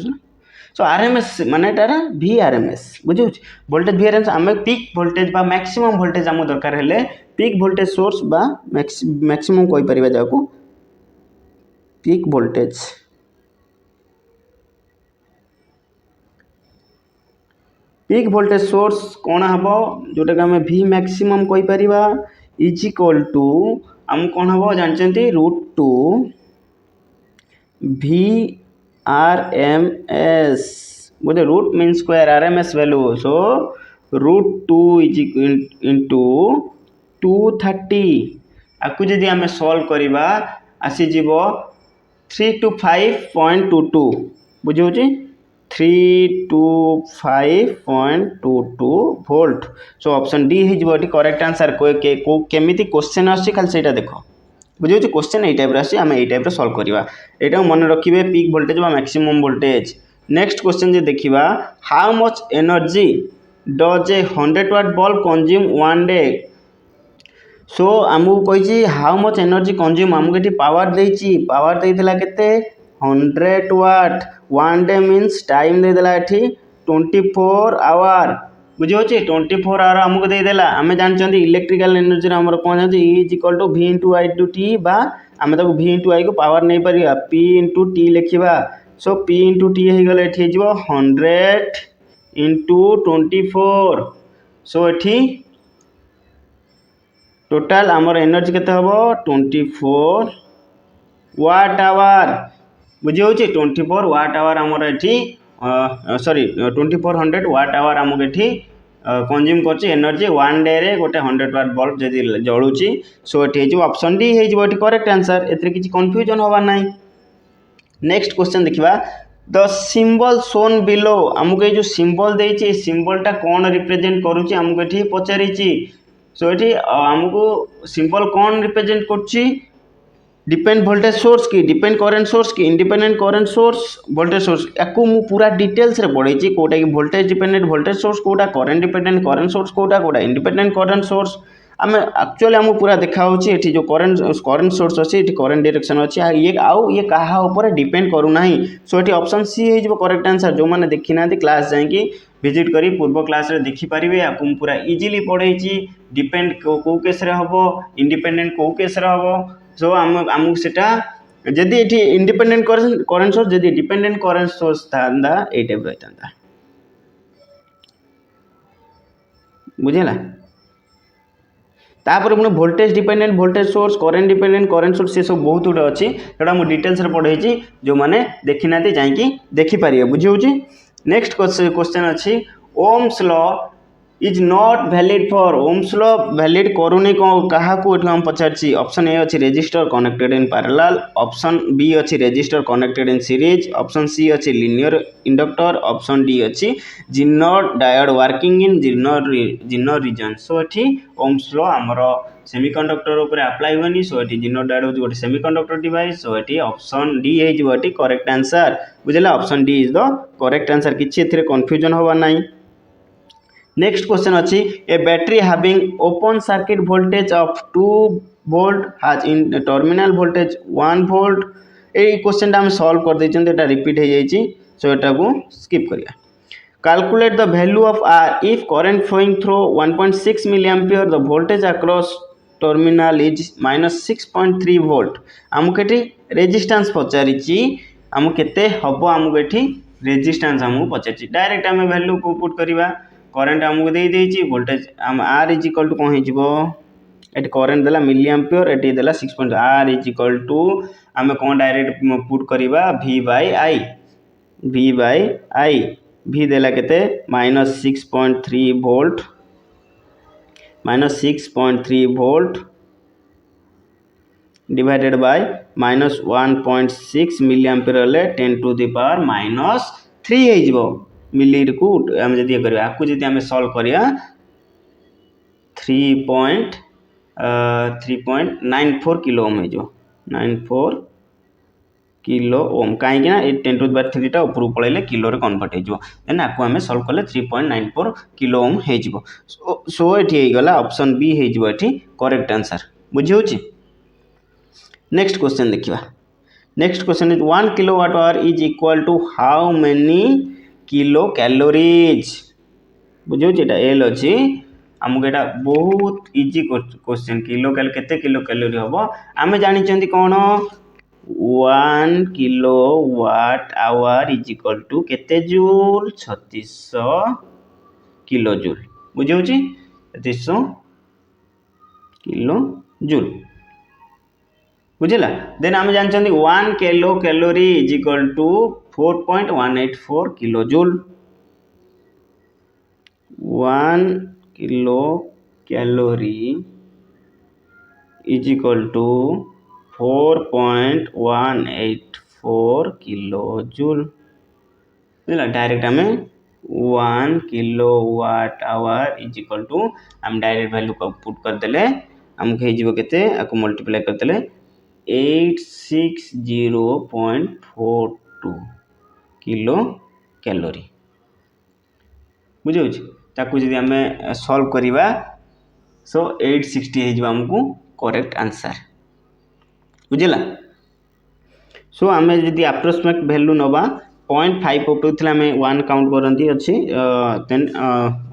सो आरएमएस माने तारा VRMS बुझे वोल्टेज VRMS आम पीक वोल्टेज बा मैक्सिमम वोल्टेज आम दरकार हेले पीक वोल्टेज सोर्स बा मैक्सिमम कहि परिबा जाको पीक वोल्टेज सोर्स कौन हम जोटा कि आम V मैक्सिमम कहि परिबा इज इक्वल टू आम कौन हम जानते √2 VRMS बोले root mean square RMS value so √2 is into 230 आपको जदि आम सॉल्व करवा आसीज 325.22 बुझे 325.22 वोल्ट सो ऑप्शन डी हो करेक्ट आंसर केमी क्वेश्चन आसी खाली से देख बुझे क्वेश्चन यही टाइप आम यही टाइप सॉल्व करवा यहाँ मन रखिए पीक वोल्टेज बा मैक्सिमम वोल्टेज नेक्स्ट क्वेश्चन जे देखिबा how much energy does a 100 watt bulb consume one day so आमको कही हाउ मच एनर्जी कंज्यूम आमको ये पावर देती पावर देला केते 100 वाट वन डे मीन्स टाइम देदेला ये 24 आवर बुझे 24 आवर आमको देदेला आम जानते इलेक्ट्रिकल एनर्जी आमर कौन जानते is equal to V into I to T बा आम तक V इंटू I को पावर नहीं पार P इंटू टी लिखा सो P इंटू टी हो गले 100 इंटू 24 सो ये टोटाल आमर एनर्जी केते हबो 24 वाट आवर बुझे 24 वाट आवर आमर ये सॉरी 2400 वाट आवर आमको ये कंज्यूम कर एनर्जी वन डे रे गोटे 100 वाट बल्ब जदि जलुची सो ये ऑप्शन डी हो करेक्ट आंसर एथरे किसी कंफ्यूजन होबार नहीं नेक्स्ट क्वेश्चन देखिबा द सिंबल शोन बिलो आमको ये जो सिंबल देछि सिंबलटा कौन रिप्रेजेंट करूची आमको ये पचारिची सो ये आमको सिंबल कौन रिप्रेजेंट करछि डिपेंड वोल्टेज सोर्स की डिपेंड करेंट सोर्स की independent current source voltage source याकू मु पूरा डिटेल्स रे पढ़ेछि कोटा कि वोल्टेज डिपेंडेंट वोल्टेज सोर्स कोटा करेंट डिपेंडेंट करेंट सोर्स कोटा कोटा इंडिपेंडेंट करेंट सोर्स आम एक्चुअली आमको पूरा देखा ये जो करेंट सोर्स अच्छे ये करेंट डायरेक्शन अच्छे ये कहा ऊपर डिपेंड करूना सो ये ऑप्शन सी हो करेक्ट आंसर जो मैंने देखी ना क्लास जाकि विजिट करी पूर्व क्लास रे देखिपारे आपको पूरा इजिली पढ़े डिपेंड कौ केस हम इंडिपेंडेंट कौ केस हम सो आमको सेटा जदि ये इंडिपेंडेंट करेंट सोर्स जदि डिपेंडेंट करेंट सोर्स था ये टाइप रही था बुझेगा तापर पुणी voltage dependent voltage source current dependent current source ये सब बहुत गुटे अच्छी जोटा मुझे डिटेल्स पढ़े जो मैंने देखी ना जाकि देखिपारे बुझे नेक्स्ट क्वेश्चन अच्छी Ohm's law is not valid for Ohm's law valid करूनी क्या हम पचार ऑप्शन ए अच्छी resistor connected in parallel option B अच्छी resistor connected in series option C अच्छी लिनियर इंडक्टर ऑप्शन डी अच्छी zener diode working in zener region so ये Ohm's law आमर सेमीकंडक्टर ऊपर अप्लाई होनी सो ये जिनर डायोड गोटे सेमीकंडक्टर डिवाइस सो ये ऑप्शन डी हो करेक्ट आंसर बुझे option D is the correct answer किसी कंफ्यूजन होगा नहीं नेक्स्ट क्वेश्चन अच्छी a battery having open circuit voltage of 2 volt has in terminal voltage 1 volt ये question आम सॉल्व कर देटा रिपीट हो जाइए सो यहाँ को स्किप करिया calculate the value of R if current flowing through 1.6 milli ampere the voltage across terminal is -6.3 volt आमको ये रेजिस्टेंस पचारि आमको केते हबो आमको ये रेजिस्टेंस आमको पचारि डायरेक्ट आम वैल्यू को पुट करवा करेंट आमको दे वोल्टेज आम आर इज इक्वल टू कौन ये करेंट देला मिली एम्पियर ये देला 6. आर इज इक्वल टू आम कौन डायरेक्ट पुट करवा V/I V देला केते -6.3 volt -6.3 volt divided by -1.6 milli ampere 10 to the power -3 हो मिली को आम जब ये आपको जब आम सॉल्व करिया 3.94 किलो ओम हो 94 किलो ओम कहीं 10 टू द पावर 3 ऊपर पड़े किलो रे कन्वर्ट हो देन आपको आम सॉल्व कले 3.94 किलो ओम हो सो ये गला ऑप्शन बी हो करेक्ट आंसर बुझे नेक्स्ट क्वेश्चन देखिए next question is 1 kilowatt hour is equal to how many kilo calories बुझे एल अच्छी आमको यहाँ बहुत इजी क्वेश्चन केते किलो कैलोरी हम आम जानी कौन 1 kilo watt hour is equal to केते जूल 3600 किलो जूल बुझे 3600 किलो जूल बुझेगा देन आम जानते 1 kilo calorie is equal to 4.184 kilo joule 1 kilo calorie is equal to 4.184 kilo joule बुझला डायरेक्ट आम 1 kilo watt hour is equal to आम direct value put करदे आमको होते आपको मल्टीप्लाई करदे 860.42 किलो कैलोरी बुझे ताकू जब आम सॉल्व करवा सो 860 हो करेक्ट आंसर बुझेगा सो आम जब अप्रोक्सीमेट वैल्यू नवा 0.5 उठूला आम 1 काउंट करती अच्छी देन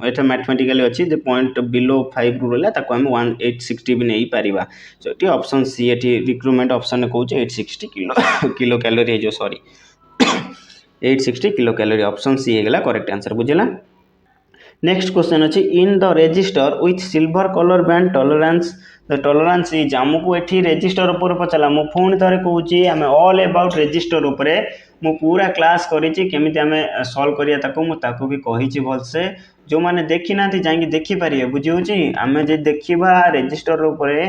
एटा मैथमेटिकली अच्छी जो पॉइंट बिलो 5 रू रहा ताको आम 860 भी नहीं पारिबा सो ये ऑप्शन सी ये रिक्रूटमेंट ऑप्शन कहूँ 860 किलो कैलोरी हो sorry 860 kilo calorie option C होगा करेक्ट आंसर बुझेगा नेक्स्ट क्वेश्चन अच्छी in the resistor with silver colour band tolerance the tolerance is आमको ये रेजिस्टर उपर पचारा मुझे पुणी थे कहूँ आम ऑल अबाउट रेजिस्टर उपरे मु पूरा क्लास करी केमी आम सॉल्व करिया भी कही भलसे जो मैंने देखी ना जाकि देखिपारे बुझे आम जो देखा रेजिस्टर उपरे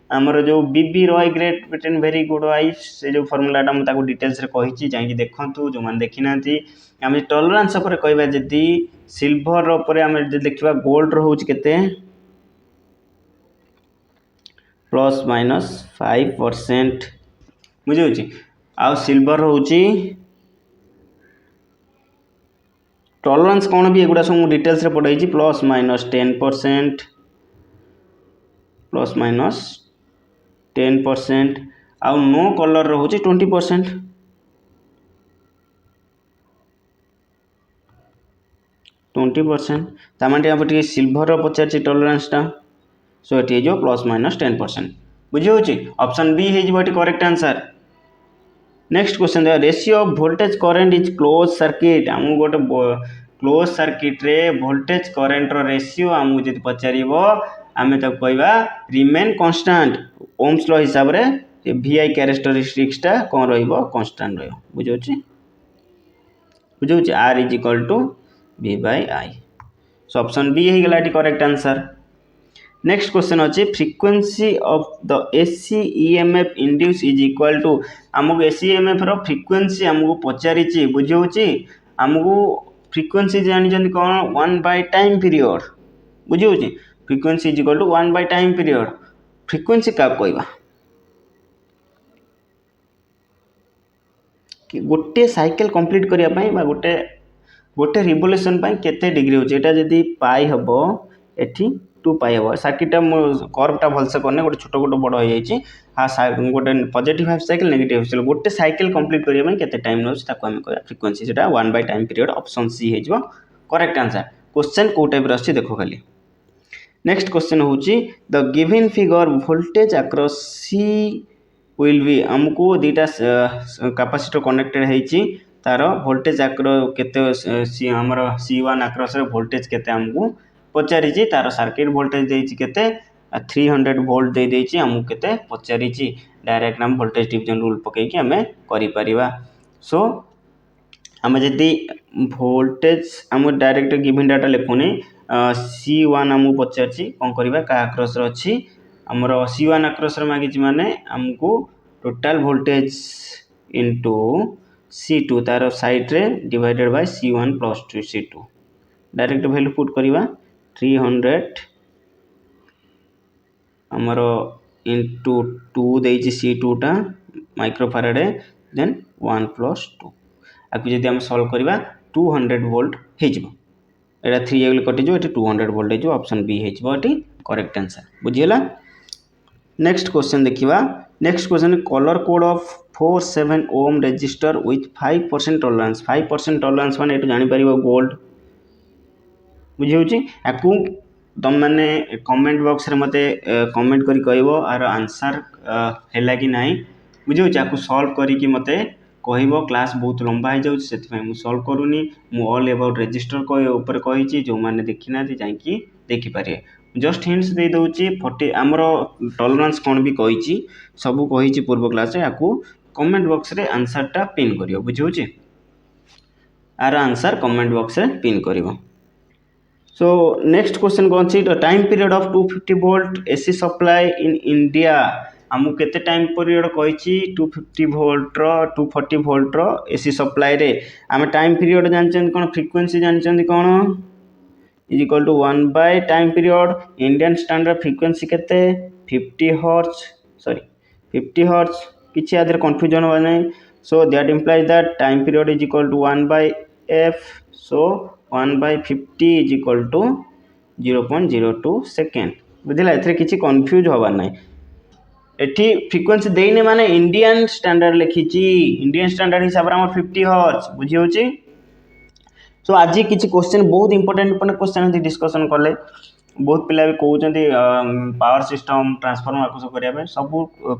आमर जो BB Roy Great Britain very good wife से जो फर्मुलाटा मुझे डिटेल्स कही जाकि देखूँ जो मैंने देखी ना आम टॉलरेंस उपर कहवा जदि सिल्वर उपर आम देखा गोल्ड रोचे केते +-5% बुझे आउ सिल्वर रोचे टॉलरेंस कौन भी एगुड़ा सब डिटेल्स पढ़ाई +-10% +-10% आउ नो कलर रोचे 20% तामाटे सिल्वर पचार टॉलरेंसटा सो ये जो +-10% बुझे ऑप्शन बी हो correct answer next question ratio of voltage current is close circuit आमको गोटे क्लोज सर्किट रे वोल्टेज करंट रो रेशियो आमको जब पचार आम कहवा रिमेन कांस्टेंट ओम्स लॉ हिसाब रे VI कैरेक्टरिस्टिक्सटा कौन रॉन्स्टाट रुझे R is equal to V/I so option B होगा करेक्ट आंसर नेक्स्ट क्वेश्चन अच्छे frequency of the AC EMF induce is equal to आमको AC EMF रो फ्रीक्वेंसी आमको पचारि बुझे आमको फ्रीक्वेंसी जानी कौन 1/टाइम पीरियड बुझे फ्रीक्वेंसी इज इक्वल टू 1/टाइम पीरियड फ्रीक्वेंसी क्या कहवा गोटे साइकिल कंप्लीट करने गोटे गोटे रिवोल्यूशन केते डिग्री होची एटा जदी पाई हबो एठी 2 पाई हबो सर्किट कर्वटा भलसे करने गोटे छोट गोटे बड़ हो जाइए गोटे positive half cycle negative half cycle गोटे साइकिल कंप्लीट करने केते टाइम नउछ ताको हम कहया फ्रीक्वेंसी सेटा 1/टाइम पीरियड ऑप्शन सी हेजबो करेक्ट आंसर क्वेश्चन को टाइप रछि देखो खाली नेक्स्ट क्वेश्चन होची the given figure voltage across C will be आमको दीटा कैपेसिटर कनेक्टेड हेची तार वोल्टेज आक्रो केते हमर C1 आक्रॉस रे वोल्टेज केते हमको पचारिची तार सर्किट वोल्टेज देइची केते 300 वोल्ट दे देइची हमको केते पचारिची डायरेक्ट हम वोल्टेज डिवीजन रूल पकई कि हमें करि परिबा सो हम जदी वोल्टेज हम डायरेक्ट गिवन डाटा लिखुनी C1 हमको पचारिची कोन करबा का आक्रॉस रे अछि हमर C1 आक्रॉस रे मागिची माने हमको टोटल वोल्टेज इनटू C2 तार साइड रे divided by C1 plus 2 C2 direct value put करिवा 300 हमरो इनटू 2 देइची C2 टा माइक्रोफैराड देन 1 प्लस 2 आकु जदी हम सॉल्व करिवा 200 वोल्ट हे जिवो एटा 3 एगल कटि जो एटी 200 वोल्ट हे जो ऑप्शन बी हे जिवो एटी करेक्ट आंसर बुझियला नेक्स्ट क्वेश्चन देखिवा next question colour code of 47 ohm resistor with 5% tolerance 5% tolerance माने एटू जानि परिबो गोल्ड बुझी या तुम मैंने कमेंट बॉक्स रे मते कमेंट करी कहबो आर आंसर हैला कि नाही बुझी या सॉल्व करी कि मते कहबो क्लास बहुत लंबा हो जाउछ सेति पय मु सॉल्व करूनी मु ऑल अबाउट रजिस्टर को ऊपर कहिछि जो माने देखि ना जाई देखि पारे जस्ट हिंट्स दे दउछि 40 हमरो टॉलरेंस कोन भी कहिछि सब कहिछि पूर्व क्लास रे याकू कमेंट बॉक्स रे आंसर टा पिन करियो बुझी आर आंसर कमेंट बॉक्स रे पिन करियो So next question कौन सी the time period of 250 volt AC supply in India आमु केते टाइम पीरियड कहिछि 250 वोल्ट रो 240 वोल्ट रो AC सप्लाई रे आमे टाइम पीरियड जानछन कोन फ्रीक्वेंसी जानछन कोन is equal to 1 by time period Indian standard frequency केते 50 हर्ट्ज सॉरी 50 हर्ट्ज किछि आदर कंफ्यूजन हो नै so that implies that time period is equal to 1 by f so 1 by 50 is equal to 0.02 second बुझिला एथरे किछि कंफ्यूज होबार नै एठी फ्रीक्वेंसी देइने माने इंडियन स्टैंडर्ड लिखिछि इंडियन स्टैंडर्ड हिसाब रे हमर 50 हर्ट्ज बुझी होछि सो आज किछि क्वेश्चन बहुत इंपोर्टेंट क्वेश्चन डिस्कशन कले बहुत पिला भी कहउछन्ती पावर सिस्टम ट्रांसफार्मर आकुस करिया सब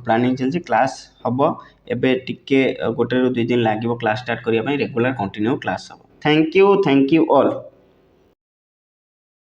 प्लानिंग चलछि क्लास हबो एबे टिके गोटे रु 2 दिन लागिवो क्लास स्टार्ट करिया रेगुलर कंटिन्यू क्लास हबो थैंक यू ऑल।